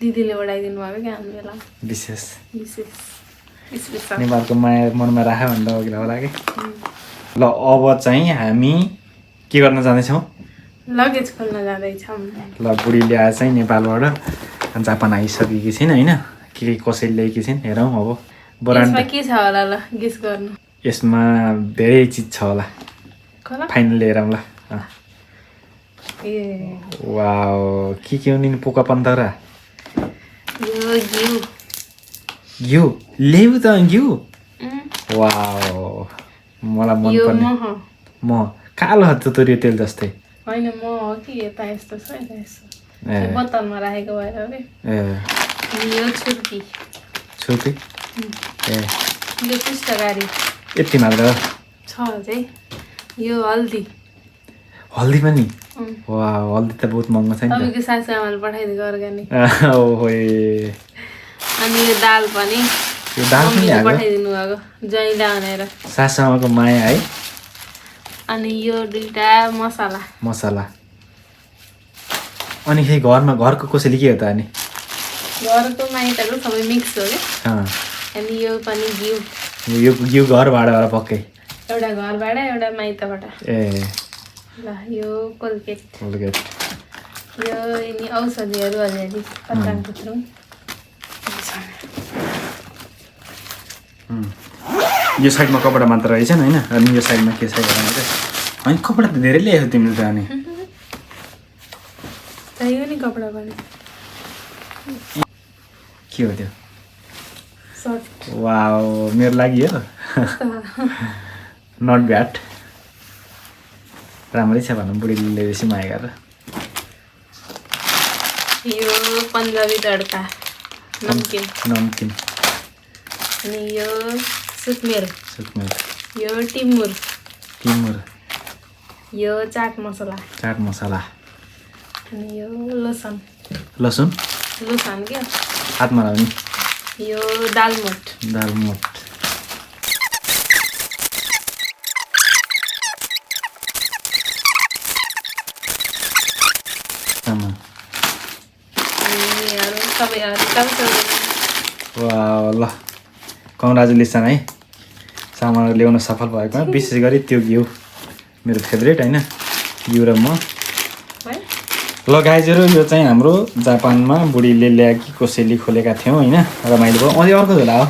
दिदीले बढाइदिनु भएको क्या हाम्रो बेला विशेष विशेष नेपालको माया मनमा राख भन्दा अघि होला कि ल अब चाहिँ हामी के गर्न जाँदैछौँ लगेज खोल्न जाँदैछौँ ल बुढीले आज चाहिँ नेपालबाट जापान आइसकेकी छिन् होइन के कसैले ल्याएकी छिन् हेरौँ अब यसमा के छ होला ल गेस गर्नु यसमा धेरै चिज छ होला फाइनल हेरौँ ल वाओ के हो नि पोका पन्तरा घिउ ल्याउ त घिउ वाओ मलाई मनपर्ने म कालो हत्तुतुरी तेल जस्तै होइन म हो कि यता यस्तो छ यता यस्तो बोतलमा राखेको भएर हो कि यो छुर्पी ए यो पुष्टकारी यति मात्र छ चाहिँ यो हल्दी पनि वा हल्दी त बहुत महँगो छ नि तपाईँको सासू आमाले पठाइदिएको अर्ग्यानिक अनि यो दाल पनि पठाइदिनु भएको जैला भनेर सासूआमाको माया है अनि यो दुईटा मसला अनि खै घरको कसैले के हो त अनि घरको माइतहरू सबै मिक्स हो क्या अनि यो पनि घिउ घरबाट पक्कै एउटा घरबाट एउटा माइतबाट ल यो कोलगेट यो यिनी औषधिहरू अलिअलि पत्ताको यो साइडमा कपडा मात्र रहेछ होइन अनि यो साइडमा के छ भने अनि कपडा त धेरै ल्याएको तिमीले त अनि चाहियो नि कपडा पनि के हो त्यो वाओ मेरो लागि हो नट ब्याड राम्रै छ भनौँ बुढीले ल्याएपछि माया गरेर यो पन्जाबी तड्का नमकिन अनि यो सुकमेल यो टिमुर यो चाट मसला अनि यो लसुन क्या हातमा लाउने यो दालमोट ल कङ्ग्रेचुलेसन है सामान ल्याउन सफल भएकोमा विशेष गरी त्यो घिउ मेरो फेभरेट होइन घिउ र म ल गाइजहरू यो चाहिँ हाम्रो जापानमा बुढीले ल्याएकी कसैले खोलेका थियौँ होइन रमाइलो भयो अर्को झोला हो